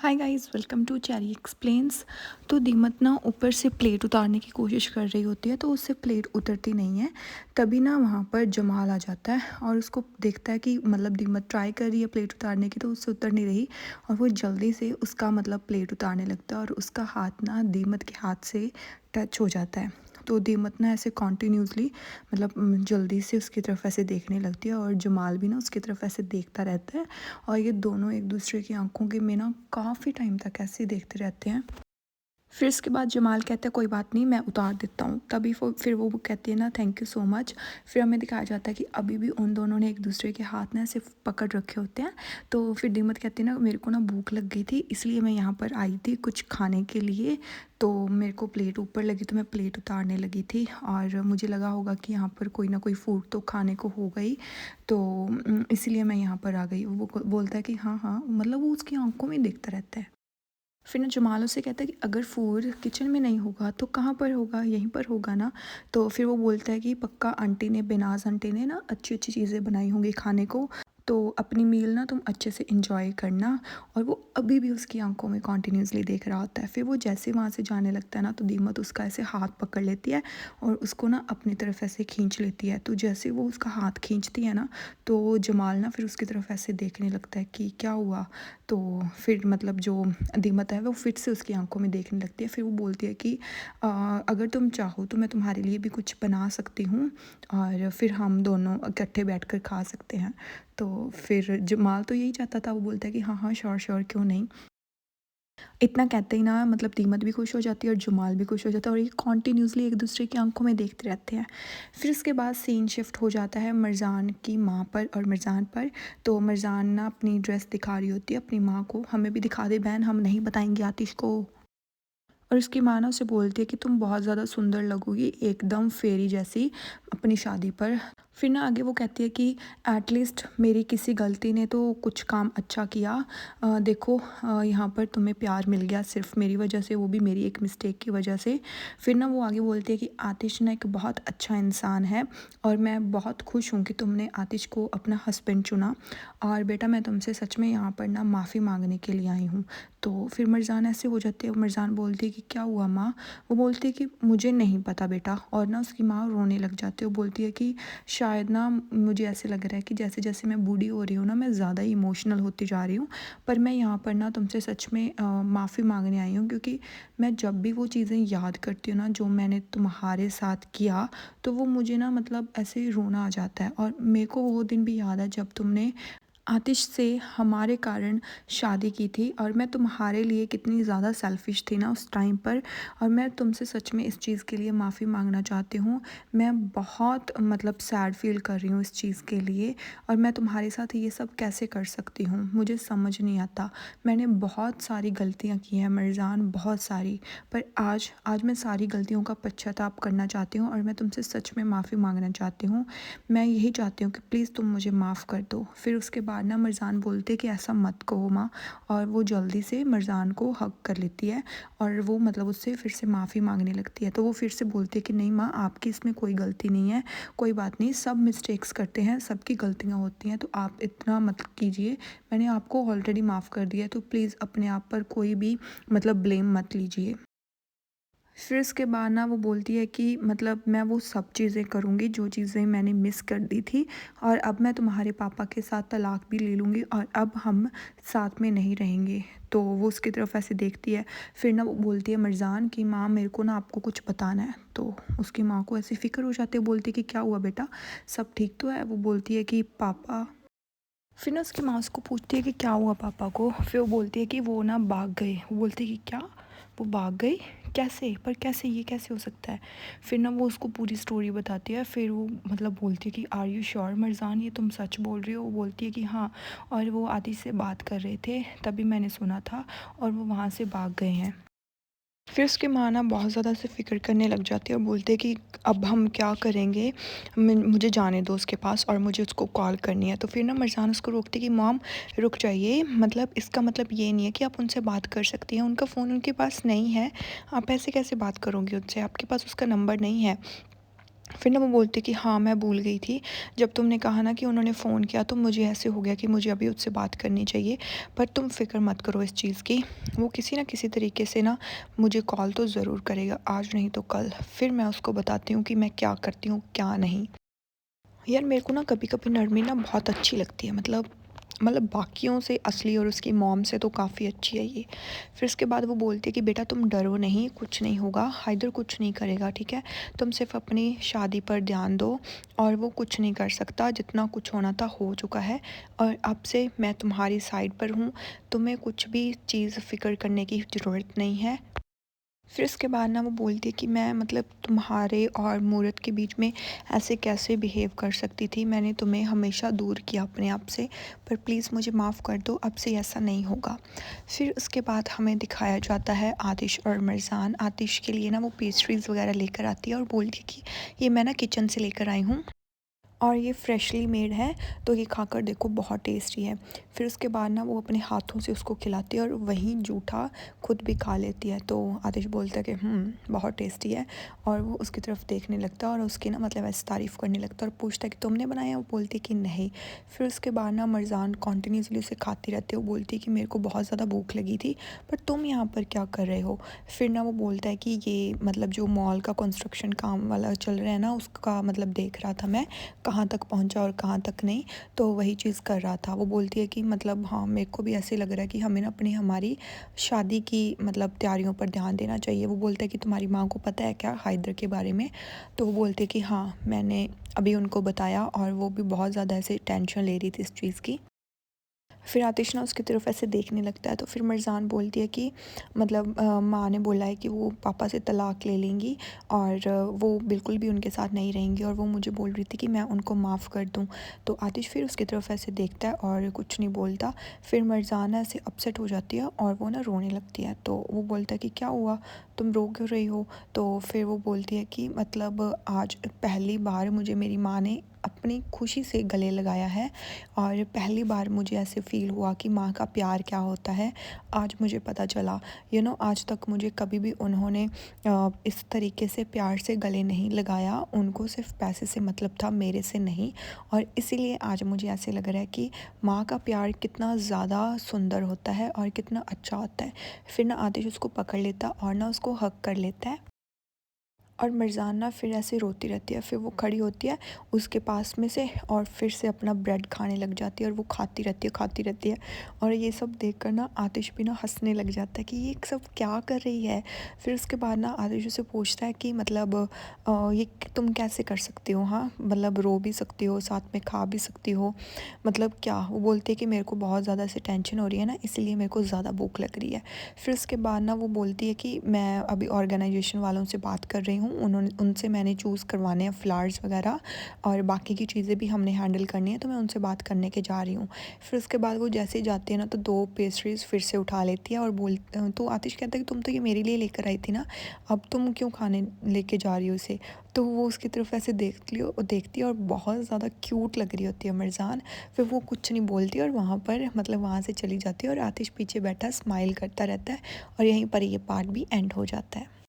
Hi guys, welcome to Cherry explains. तो दीमत ना ऊपर से प्लेट उतारने की कोशिश कर रही होती है, तो उससे प्लेट उतरती नहीं है। तभी ना वहाँ पर जमाल आ जाता है और उसको देखता है कि मतलब दीमत ट्राई कर रही है प्लेट उतारने की, तो उससे उतर नहीं रही। और वो जल्दी से उसका मतलब प्लेट उतारने लगता है और उसका हाथ ना दीमत के हाथ से टच हो जाता है। तो दीमत ना ऐसे कॉन्टीन्यूसली मतलब जल्दी से उसकी तरफ ऐसे देखने लगती है और जमाल भी ना उसकी तरफ ऐसे देखता रहता है। और ये दोनों एक दूसरे की आंखों के में ना काफ़ी टाइम तक ऐसे ही देखते रहते हैं। फिर इसके बाद जमाल कहता है कोई बात नहीं, मैं उतार देता हूँ। तभी फिर वो कहती है ना थैंक यू सो मच। फिर हमें दिखाया जाता है कि अभी भी उन दोनों ने एक दूसरे के हाथ ना ऐसे पकड़ रखे होते हैं। तो फिर दीमत कहती है ना मेरे को ना भूख लग गई थी, इसलिए मैं यहाँ पर आई थी कुछ खाने के लिए। तो मेरे को प्लेट ऊपर लगी तो मैं प्लेट उतारने लगी थी और मुझे लगा होगा कि यहाँ पर कोई ना कोई फूड तो खाने को हो गई। तो इसलिए मैं यहाँ पर आ गई। वो बोलता है कि हाँ हाँ, मतलब वो उसकी आंखों में देखता रहता है। फिर ना जमाल उससे कहता है कि अगर फूड किचन में नहीं होगा तो कहाँ पर होगा, यहीं पर होगा ना। तो फिर वो बोलता है कि पक्का आंटी ने, बेनाज आंटी ने ना अच्छी अच्छी चीज़ें बनाई होंगी खाने को, तो अपनी मील ना तुम अच्छे से इंजॉय करना। और वो अभी भी उसकी आंखों में कॉन्टीन्यूसली देख रहा होता है। फिर वो जैसे वहाँ से जाने लगता है ना, तो दीमत उसका ऐसे हाथ पकड़ लेती है और उसको ना अपनी तरफ ऐसे खींच लेती है। तो जैसे वो उसका हाथ खींचती है ना, तो जमाल ना फिर उसकी तरफ ऐसे देखने लगता है कि क्या हुआ। तो फिर मतलब जो दीमत है वो फिर से उसकी आंखों में देखने लगती है। फिर वो बोलती है कि अगर तुम चाहो तो मैं तुम्हारे लिए भी कुछ बना सकती हूँ और फिर हम दोनों इकट्ठे बैठकर खा सकते हैं। तो फिर जमाल तो यही चाहता था, वो बोलता है कि हाँ हाँ श्योर श्योर, क्यों नहीं। इतना कहते ही ना मतलब दीमत भी खुश हो जाती है और जमाल भी खुश हो जाता है और ये कॉन्टीन्यूसली एक दूसरे की आंखों में देखते रहते हैं। फिर उसके बाद सीन शिफ्ट हो जाता है मिर्ज़ान की माँ पर और मिर्ज़ान पर। तो मिर्ज़ान ना अपनी ड्रेस दिखा रही होती है अपनी माँ को, हमें भी दिखा दे बहन, हम नहीं बताएंगे आतिश को। और उसकी माँ ना उसे बोलती है कि तुम बहुत ज़्यादा सुंदर लगोगी एकदम फेरी जैसी अपनी शादी पर। फिर ना आगे वो कहती है कि एटलीस्ट मेरी किसी गलती ने तो कुछ काम अच्छा किया। देखो यहाँ पर तुम्हें प्यार मिल गया सिर्फ मेरी वजह से, वो भी मेरी एक मिस्टेक की वजह से। फिर ना वो आगे बोलती है कि आतिश ना एक बहुत अच्छा इंसान है और मैं बहुत खुश हूँ कि तुमने आतिश को अपना हस्बैंड चुना। और बेटा मैं तुमसे सच में यहाँ पर ना माफ़ी मांगने के लिए आई हूँ। तो फिर मिर्ज़ान ऐसे हो जाती है, मिर्ज़ान बोलती है कि क्या हुआ माँ। वो बोलती है कि मुझे नहीं पता बेटा। और ना उसकी माँ रोने लग जाती है। वो बोलती है कि शायद ना मुझे ऐसे लग रहा है कि जैसे जैसे मैं बूढ़ी हो रही हूँ ना, मैं ज़्यादा इमोशनल होती जा रही हूँ। पर मैं यहाँ पर ना तुमसे सच में माफ़ी मांगने आई हूँ, क्योंकि मैं जब भी वो चीज़ें याद करती हूँ ना जो मैंने तुम्हारे साथ किया, तो वो मुझे ना मतलब ऐसे रोना आ जाता है। और मेरे को वो दिन भी याद है जब तुमने आतिश से हमारे कारण शादी की थी और मैं तुम्हारे लिए कितनी ज़्यादा सेल्फ़िश थी ना उस टाइम पर। और मैं तुमसे सच में इस चीज़ के लिए माफ़ी मांगना चाहती हूँ। मैं बहुत मतलब सैड फ़ील कर रही हूँ इस चीज़ के लिए। और मैं तुम्हारे साथ ये सब कैसे कर सकती हूँ, मुझे समझ नहीं आता। मैंने बहुत सारी गलतियाँ की हैं मिर्ज़ान, बहुत सारी। पर आज आज मैं सारी गलतियों का पश्चाताप करना चाहती हूँ और मैं तुमसे सच में माफ़ी मांगना चाहती हूँ। मैं यही चाहती हूँ कि प्लीज़ तुम मुझे माफ़ कर दो। फिर उसके बाद ना मिर्ज़ान बोलते कि ऐसा मत कहो माँ। और वो जल्दी से मिर्ज़ान को हग कर लेती है और वो मतलब उससे फिर से माफ़ी मांगने लगती है। तो वो फिर से बोलती है कि नहीं माँ, आपकी इसमें कोई गलती नहीं है, कोई बात नहीं, सब मिस्टेक्स करते हैं, सबकी गलतियाँ होती हैं, तो आप इतना मत कीजिए। मैंने आपको ऑलरेडी माफ़ कर दिया है, तो प्लीज़ अपने आप पर कोई भी मतलब ब्लेम मत लीजिए। फिर उसके बाद ना वो बोलती है कि मतलब मैं वो सब चीज़ें करूँगी जो चीज़ें मैंने मिस कर दी थी। और अब मैं तुम्हारे पापा के साथ तलाक भी ले लूँगी और अब हम साथ में नहीं रहेंगे। तो वो उसकी तरफ ऐसे देखती है। फिर ना वो बोलती है मिर्ज़ान कि माँ मेरे को ना आपको कुछ बताना है। तो उसकी माँ को ऐसी फ़िक्र हो जाती है, बोलती है कि क्या हुआ बेटा, सब ठीक तो है। वो बोलती है कि पापा। फिर ना उसकी माँ उसको पूछती है कि क्या हुआ पापा को। फिर वो बोलती है कि वो ना भाग गए। वो बोलती है कि क्या, वो भाग गई, कैसे, पर कैसे, ये कैसे हो सकता है। फिर ना वो उसको पूरी स्टोरी बताती है। फिर वो मतलब बोलती है कि आर यू श्योर मिर्ज़ान, ये तुम सच बोल रही हो। वो बोलती है कि हाँ, और वो आदि से बात कर रहे थे तभी मैंने सुना था और वो वहाँ से भाग गए हैं। फिर उसकी माँ ना बहुत ज़्यादा से फ़िक्र करने लग जाती है और बोलते हैं कि अब हम क्या करेंगे, मुझे जाने दो उसके पास और मुझे उसको कॉल करनी है। तो फिर ना मिर्ज़ान उसको रोकती कि मॉम रुक जाइए, मतलब इसका मतलब ये नहीं है कि आप उनसे बात कर सकती हैं, उनका फ़ोन उनके पास नहीं है, आप ऐसे कैसे बात करोगे उनसे, आपके पास उसका नंबर नहीं है। फिर ना वो बोलती है कि हाँ, मैं भूल गई थी। जब तुमने कहा ना कि उन्होंने फ़ोन किया तो मुझे ऐसे हो गया कि मुझे अभी उससे बात करनी चाहिए। पर तुम फ़िक्र मत करो इस चीज़ की। वो किसी न किसी तरीके से ना मुझे कॉल तो ज़रूर करेगा, आज नहीं तो कल। फिर मैं उसको बताती हूँ कि मैं क्या करती हूँ, क्या नहीं। यार मेरे को ना कभी-कभी नरमी ना बहुत अच्छी लगती है, मतलब बाकियों से असली और उसकी मॉम से तो काफ़ी अच्छी है ये। फिर उसके बाद वो बोलती है कि बेटा तुम डरो नहीं, कुछ नहीं होगा, हैदर कुछ नहीं करेगा, ठीक है? तुम सिर्फ़ अपनी शादी पर ध्यान दो और वो कुछ नहीं कर सकता, जितना कुछ होना था हो चुका है और अब से मैं तुम्हारी साइड पर हूँ, तुम्हें कुछ भी चीज़ फ़िक्र करने की ज़रूरत नहीं है। फिर उसके बाद ना वो बोलती है कि मैं मतलब तुम्हारे और मूरत के बीच में ऐसे कैसे बिहेव कर सकती थी, मैंने तुम्हें हमेशा दूर किया अपने आप से, पर प्लीज़ मुझे माफ़ कर दो, अब से ऐसा नहीं होगा। फिर उसके बाद हमें दिखाया जाता है आतिश और मरजान। आतिश के लिए ना वो पेस्ट्रीज़ वगैरह लेकर आती है और बोलती है कि ये मैं ना किचन से लेकर आई हूँ और ये फ्रेशली मेड है, तो ये खाकर देखो बहुत टेस्टी है। फिर उसके बाद ना वो अपने हाथों से उसको खिलाती है और वहीं जूठा खुद भी खा लेती है। तो आतिश बोलता है कि बहुत टेस्टी है और वो उसकी तरफ देखने लगता है और उसकी ना मतलब ऐसे तारीफ़ करने लगता है और पूछता है कि तुमने बनाया? वो बोलती है कि नहीं। फिर उसके बाद ना मरजान कॉन्टिन्यूसली उसे खाती रहती है। वो बोलती है कि मेरे को बहुत ज़्यादा भूख लगी थी, पर तुम यहाँ पर क्या कर रहे हो? फिर ना वो बोलता है कि ये मतलब जो मॉल का कंस्ट्रक्शन काम वाला चल रहा है ना, उसका मतलब देख रहा था मैं, कहाँ तक पहुँचा और कहाँ तक नहीं, तो वही चीज़ कर रहा था। वो बोलती है कि मतलब हाँ, मेरे को भी ऐसे लग रहा है कि हमें ना अपनी हमारी शादी की मतलब तैयारियों पर ध्यान देना चाहिए। वो बोलता है कि तुम्हारी माँ को पता है क्या हैदर के बारे में? तो वो बोलती है कि हाँ, मैंने अभी उनको बताया और वो भी बहुत ज़्यादा ऐसे टेंशन ले रही थी इस चीज़ की। फिर आतिश ना उसकी तरफ ऐसे देखने लगता है, तो फिर मरजान बोलती है कि मतलब माँ ने बोला है कि वो पापा से तलाक ले लेंगी और वो बिल्कुल भी उनके साथ नहीं रहेंगी और वो मुझे बोल रही थी कि मैं उनको माफ़ कर दूँ। तो आतिश फिर उसकी तरफ ऐसे देखता है और कुछ नहीं बोलता। फिर मरजान ऐसे अपसेट हो जाती है और वो ना रोने लगती है। तो वो बोलता है कि क्या हुआ, तुम रो क्यों रही हो? तो फिर वो बोलती है कि मतलब आज पहली बार मुझे मेरी माँ ने अपनी खुशी से गले लगाया है और पहली बार मुझे ऐसे फ़ील हुआ कि माँ का प्यार क्या होता है, आज मुझे पता चला। आज तक मुझे कभी भी उन्होंने इस तरीके से प्यार से गले नहीं लगाया, उनको सिर्फ़ पैसे से मतलब था, मेरे से नहीं। और इसीलिए आज मुझे ऐसे लग रहा है कि माँ का प्यार कितना ज़्यादा सुंदर होता है और कितना अच्छा होता है। फिर ना आतिश उसको पकड़ लेता और ना उसको हग कर लेता है और मरजाना फिर ऐसे रोती रहती है। फिर वो खड़ी होती है उसके पास में से और फिर से अपना ब्रेड खाने लग जाती है और वो खाती रहती है और ये सब देखकर ना आतिश भी ना हंसने लग जाता है कि ये सब क्या कर रही है। फिर उसके बाद ना आतिश उसे पूछता है कि मतलब ये तुम कैसे कर सकती हो? हाँ, मतलब रो भी सकती हो, साथ में खा भी सकती हो, मतलब क्या? वो बोलती है कि मेरे को बहुत ज़्यादा ऐसे टेंशन हो रही है ना, इसलिए मेरे को ज़्यादा भूख लग रही है। फिर उसके बाद ना वो बोलती है कि मैं अभी ऑर्गेनाइजेशन वालों से बात कर रही हूँ, उन्होंने उनसे मैंने चूज़ करवाने हैं फ्लावर्स वगैरह और बाकी की चीज़ें भी हमने हैंडल करनी है, तो मैं उनसे बात करने के जा रही हूँ। फिर उसके बाद वो जैसे ही जाती है ना, तो 2 पेस्ट्रीज़ फिर से उठा लेती है और तो आतिश कहता है कि तुम तो ये मेरे लिए लेकर आई थी ना, अब तुम क्यों खाने लेके जा रही हो इसे? तो वो उसकी तरफ ऐसे देखती है और बहुत ज़्यादा क्यूट लग रही होती है मरजान। फिर वो कुछ नहीं बोलती और वहाँ पर मतलब वहाँ से चली जाती है और आतिश पीछे बैठा स्माइल करता रहता है और यहीं पर ये पार्ट भी एंड हो जाता है।